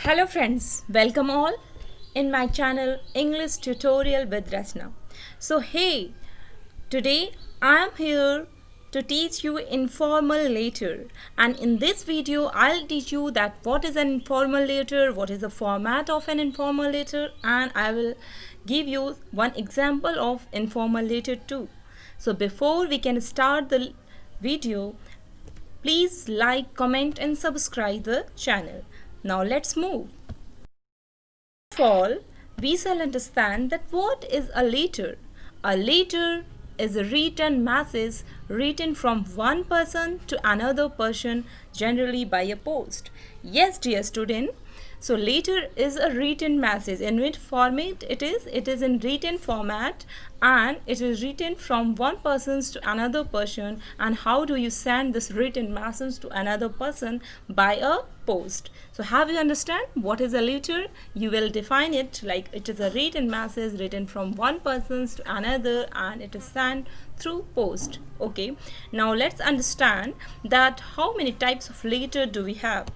Hello friends, welcome all in my channel English Tutorial with Rasna. So hey, today I am here to teach you informal letter, and in this video I'll teach you that what is an informal letter, what is the format of an informal letter, and I will give you one example of informal letter too. So before we can start the video, please like, comment and subscribe the channel. Now let's move. First of all, we shall understand that what is a letter. A letter is a written message written from one person to another person, generally by a post. Yes, dear student. So letter is a written message. In which format it is? It is in written format and it is written from one person to another person. And how do you send this written message to another person? By a post. So have you understand what is a letter? You will define it like it is a written message written from one person to another and it is sent through post. Okay, now let's understand that how many types of letter do we have.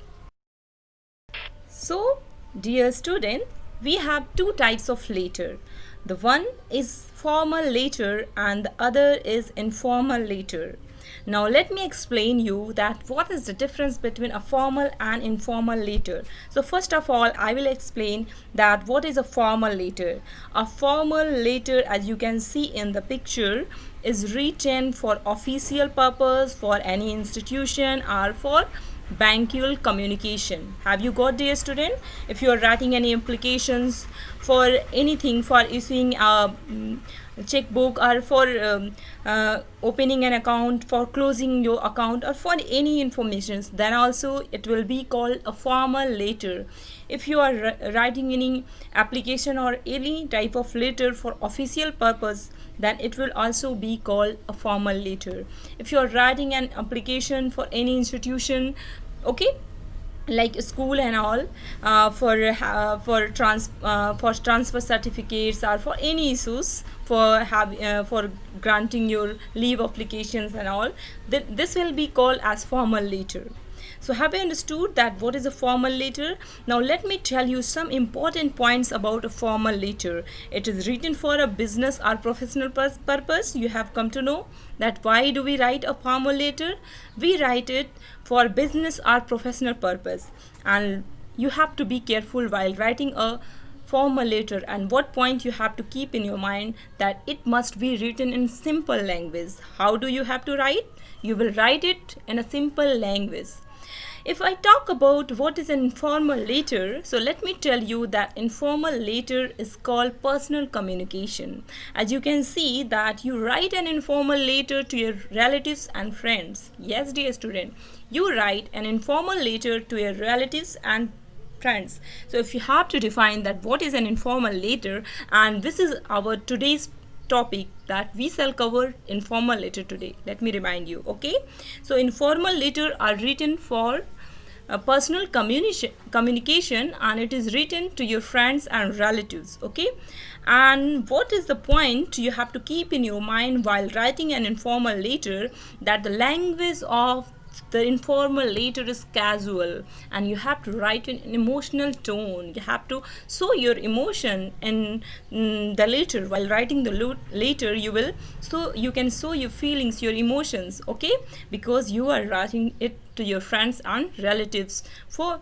So, dear student, we have two types of letter. The one is formal letter and the other is informal letter. Now let me explain you that what is the difference between a formal and informal letter. So first of all, I will explain that what is a formal letter. A formal letter, as you can see in the picture, is written for official purpose, for any institution or for banking communication. Have you got, dear student? If you are writing any applications for anything, for issuing a checkbook or for opening an account, for closing your account or for any information, then also it will be called a formal letter. If you are writing any application or any type of letter for official purpose, then it will also be called a formal letter. If you are writing an application for any institution, okay, like school and all, for transfer certificates or for any issues, for granting your leave applications and all, this will be called as formal letter. So have you understood that what is a formal letter? Now let me tell you some important points about a formal letter. It is written for a business or professional purpose. You have come to know that why do we write a formal letter? We write it for business or professional purpose, and you have to be careful while writing a formal letter, and what point you have to keep in your mind that it must be written in simple language. How do you have to write? You will write it in a simple language. If I talk about what is an informal letter, so let me tell you that informal letter is called personal communication. As you can see that you write an informal letter to your relatives and friends. Yes, dear student, you write an informal letter to your relatives and friends. So if you have to define that what is an informal letter, and this is our today's topic that we shall cover informal letter today. Let me remind you, okay? So informal letter are written for a personal communication and it is written to your friends and relatives, okay? And what is the point you have to keep in your mind while writing an informal letter? That the language of the informal letter is casual and you have to write in an emotional tone. You have to show your emotion in the letter. While writing the letter, you can show your feelings, your emotions, okay? Because you are writing it to your friends and relatives. So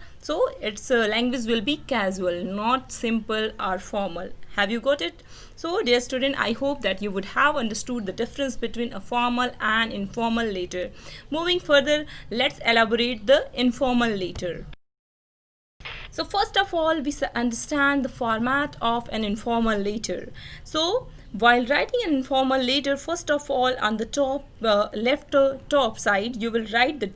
its language will be casual, not simple or formal. Have you got it? So dear student, I hope that you would have understood the difference between a formal and informal letter. Moving further, let's elaborate the informal letter. So first of all, we understand the format of an informal letter. So while writing an informal letter, first of all, on the top left top side, you will write the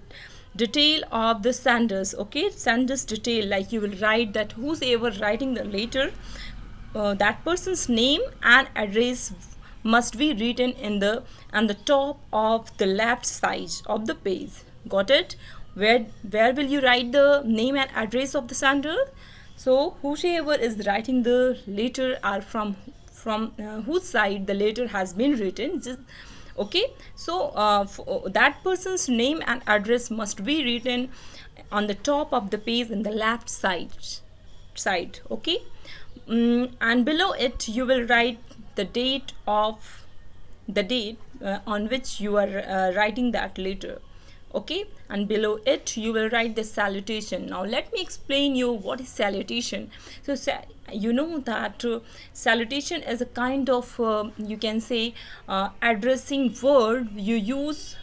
detail of the senders, okay? Senders detail, like you will write that whosoever writing the letter, that person's name and address must be written on the top of the left side of the page. Got it? Where will you write the name and address of the sender? So whosoever is writing the letter are from whose side the letter has been written, okay? So that person's name and address must be written on the top of the page in the left side. side. Okay. And below it you will write the date on which you are writing that letter. Okay, and below it you will write the salutation. Now let me explain you what is salutation. So you know that salutation is a kind of you can say addressing word you use,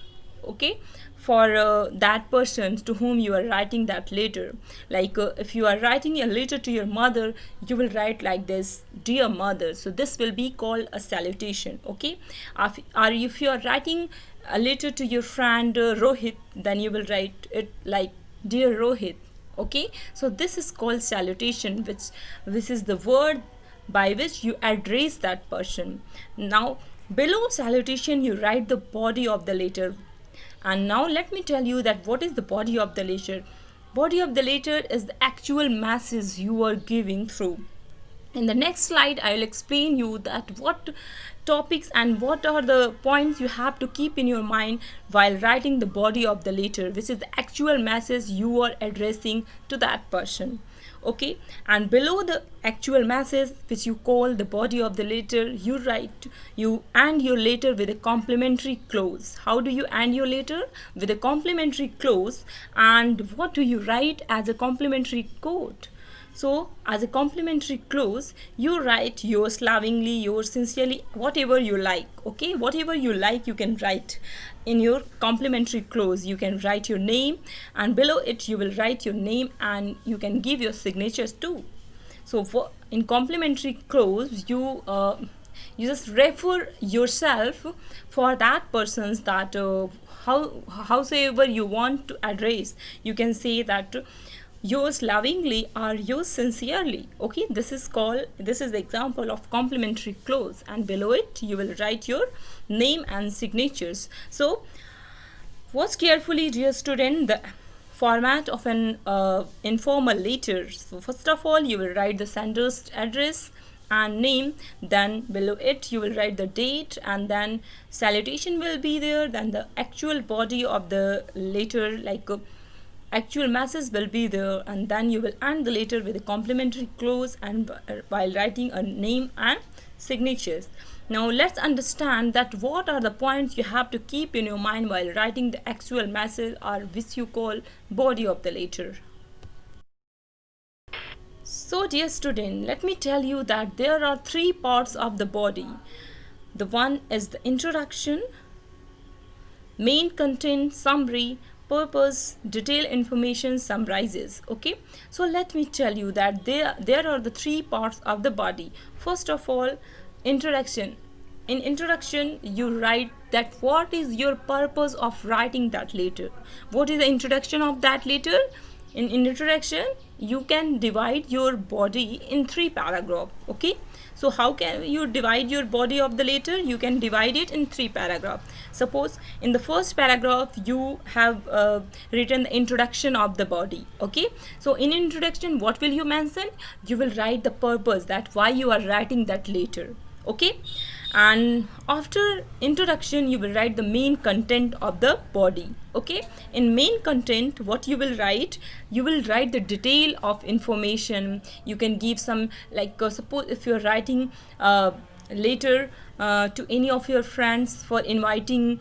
okay, for that person to whom you are writing that letter. Like if you are writing a letter to your mother, you will write like this, dear mother. So this will be called a salutation. Okay, or if you are writing a letter to your friend Rohit, then you will write it like, dear Rohit. Okay, so this is called salutation, which is the word by which you address that person. Now below salutation you write the body of the letter. And now let me tell you that what is the body of the letter. Body of the letter is the actual message you are giving through. In the next slide I will explain you that what topics and what are the points you have to keep in your mind while writing the body of the letter, which is the actual message you are addressing to that person. Okay, and below the actual message, which you call the body of the letter, you end your letter with a complimentary clause. How do you end your letter? With a complimentary clause. And what do you write as a complimentary quote? So as a complimentary clause you write yours lovingly, yours sincerely, whatever you like. Okay, whatever you like you can write in your complimentary clause. You can write your name, and below it you will write your name, and you can give your signatures too. So in complimentary clause you just refer yourself for that person's that howsoever you want to address. You can say that yours lovingly or yours sincerely. Okay, this is the example of complimentary clause, and below it you will write your name and signatures. So watch carefully, dear student, the format of an informal letter. So first of all you will write the sender's address and name, then below it you will write the date, and then salutation will be there, then the actual body of the letter, like actual message will be there, and then you will end the letter with a complimentary clause and while writing a name and signatures. Now let's understand that what are the points you have to keep in your mind while writing the actual message, or which you call body of the letter. So dear student, let me tell you that there are three parts of the body. The one is the introduction, main content, summary, purpose, detailed information, summarizes. Okay, so let me tell you that there are the three parts of the body. First of all, introduction. In introduction you write that what is your purpose of writing that letter. What is the introduction of that letter? In introduction you can divide your body in 3 paragraphs. Okay, so how can you divide your body of the letter? You can divide it in 3 paragraphs. Suppose in the first paragraph you have written the introduction of the body. Okay, so in introduction what will you mention? You will write the purpose, that why you are writing that letter. Okay, and after introduction you will write the main content of the body. Okay, in main content what you will write? You will write the detail of information. You can give some, like suppose if you are writing letter to any of your friends for inviting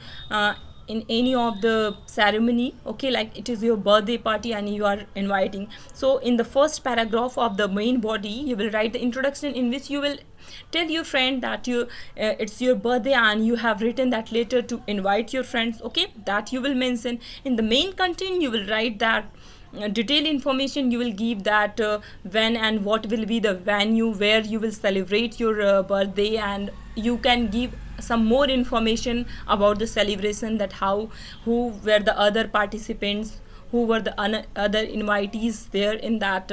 in any of the ceremony. Okay, like it is your birthday party and you are inviting. So in the first paragraph of the main body you will write the introduction, in which you will tell your friend that it's your birthday and you have written that letter to invite your friends. Okay, that you will mention. In the main content you will write that detailed information. You will give that when and what will be the venue where you will celebrate your birthday, and you can give some more information about the celebration, that who were the other participants, who were the other invitees there in that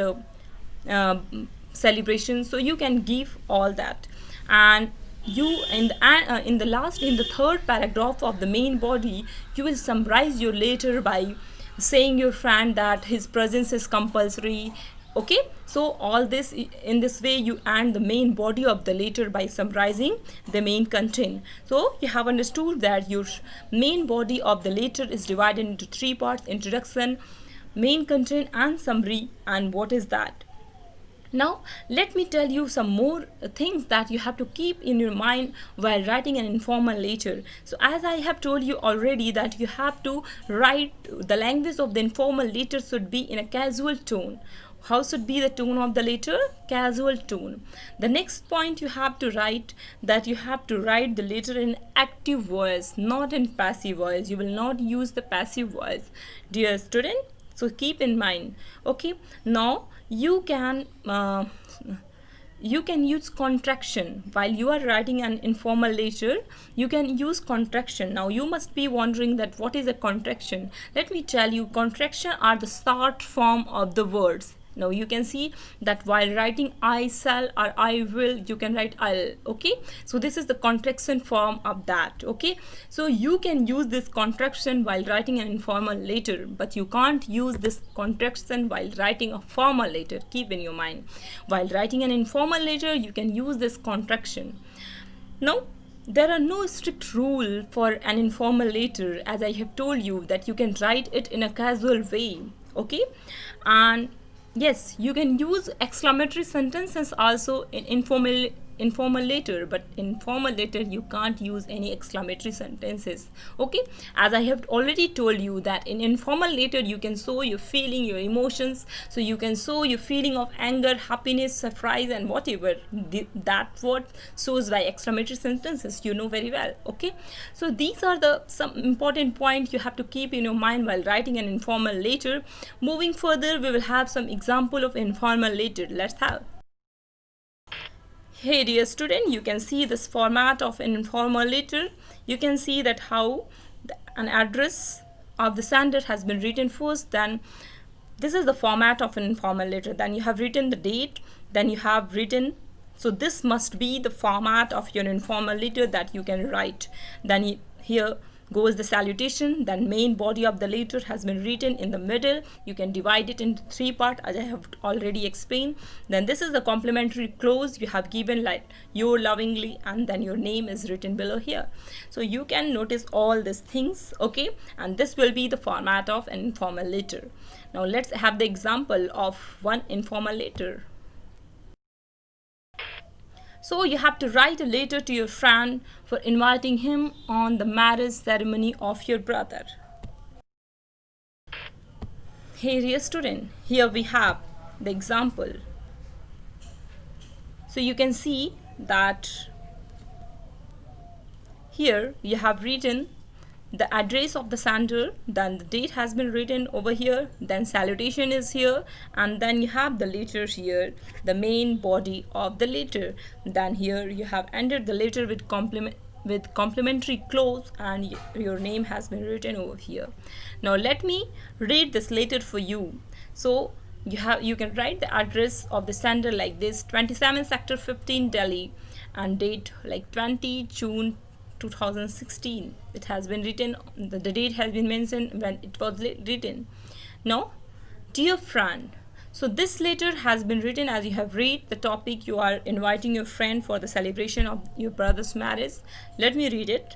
celebration. So you can give all that, and you in the third paragraph of the main body you will summarize your letter by saying your friend that his presence is compulsory. Okay, so all this, in this way you end the main body of the letter by summarizing the main content. So you have understood that your main body of the letter is divided into 3 parts: introduction, main content and summary. And what is that? Now, let me tell you some more things that you have to keep in your mind while writing an informal letter. So, as I have told you already, that you have to write the language of the informal letter should be in a casual tone. How should be the tone of the letter? Casual tone. The next point you have to write, that you have to write the letter in active voice, not in passive voice. You will not use the passive voice, dear student. So keep in mind. Okay, now you can use contraction while you are writing an informal letter. You can use contraction. Now you must be wondering that what is a contraction. Let me tell you, contraction are the short form of the words. Now you can see that while writing I shall or I will, you can write I'll. Okay, so this is the contraction form of that. Okay, so you can use this contraction while writing an informal letter, but you can't use this contraction while writing a formal letter. Keep in your mind, while writing an informal letter you can use this contraction. Now there are no strict rule for an informal letter, as I have told you that you can write it in a casual way. Okay, and yes, you can use exclamatory sentences also in informal letter, but in formal letter you can't use any exclamatory sentences. Okay, as I have already told you that in informal letter you can show your feeling, your emotions. So you can show your feeling of anger, happiness, surprise, and whatever. That what shows by exclamatory sentences, you know very well. Okay, so these are the some important points you have to keep in your mind while writing an informal letter. Moving further, we will have some example of informal letter. Let's have. Hey dear student, you can see this format of an informal letter. You can see that how an address of the sender has been written first, then this is the format of an informal letter. Then you have written the date, then you have written, so this must be the format of your informal letter that you can write. Then here goes the salutation, then main body of the letter has been written in the middle. You can divide it into three parts as I have already explained. Then this is the complimentary clause you have given, like your lovingly, and then your name is written below here. So you can notice all these things. Okay, and this will be the format of an informal letter. Now let's have the example of one informal letter. So you have to write a letter to your friend for inviting him on the marriage ceremony of your brother. Hey dear student, here we have the example. So you can see that here you have written the address of the sender, then the date has been written over here, then salutation is here, and then you have the letter here, the main body of the letter. Then here you have ended the letter with complimentary clause, and your name has been written over here. Now let me read this letter for you. So you can write the address of the sender like this: 27 sector 15 Delhi, and date like 20 June 2016. It has been written, the date has been mentioned when it was written. Now, dear friend, so this letter has been written as you have read the topic. You are inviting your friend for the celebration of your brother's marriage. Let me read it.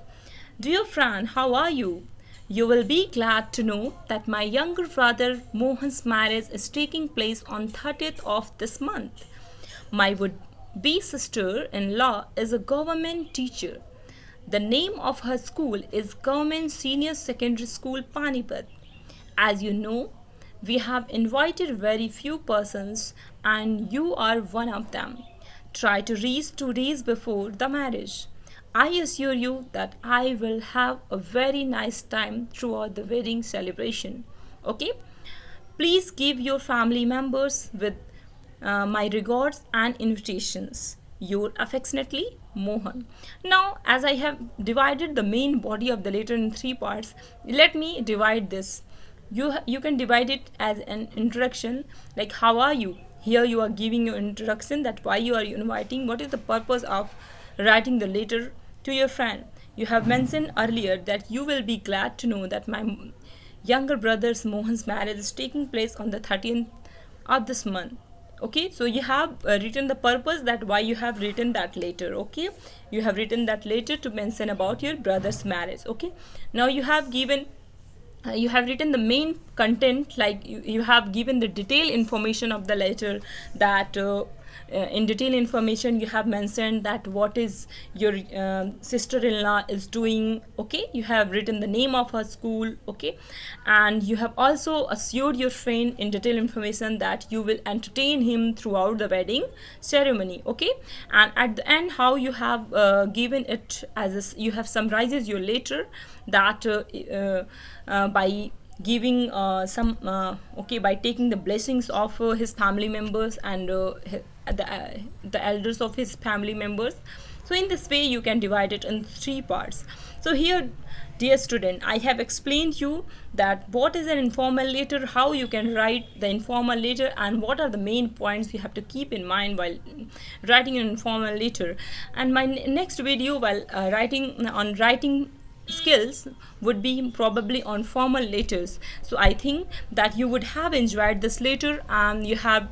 Dear friend, how are you? You will be glad to know that my younger brother Mohan's marriage is taking place on 30th of this month. My would-be sister-in-law is a government teacher. The name of her school is Government Senior Secondary School, Panipat. As you know, we have invited very few persons and you are one of them. Try to reach 2 days before the marriage. I assure you that I will have a very nice time throughout the wedding celebration. Okay? Please give your family members with my regards and invitations. Your affectionately, Mohan. Now, as I have divided the main body of the letter in three parts, let me divide this. You can divide it as an introduction, like how are you? Here you are giving your introduction, that why you are inviting, what is the purpose of writing the letter to your friend. You have mentioned earlier that you will be glad to know that my younger brother's Mohan's marriage is taking place on the 13th of this month. Okay, so you have written the purpose, that why you have written that letter. Okay, you have written that letter to mention about your brother's marriage. Okay, now you have given you have written the main content, like you have given the detailed information of the letter, that in detailed information you have mentioned that what is your sister-in-law is doing. Okay, you have written the name of her school. Okay, and you have also assured your friend in detailed information that you will entertain him throughout the wedding ceremony. Okay, and at the end how you have given it as you have summarizes your letter, that by giving some okay, by taking the blessings of his family members and the elders of his family members. So in this way you can divide it in three parts. So here, dear student, I have explained you that what is an informal letter, how you can write the informal letter, and what are the main points you have to keep in mind while writing an informal letter. And my next video, while writing skills, would be probably on formal letters. So I think that you would have enjoyed this letter, and you have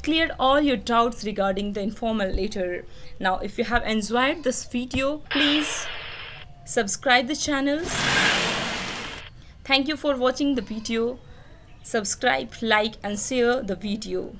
cleared all your doubts regarding the informal letter. Now if you have enjoyed this video, please subscribe the channels. Thank you for watching the video. Subscribe, like and share the video.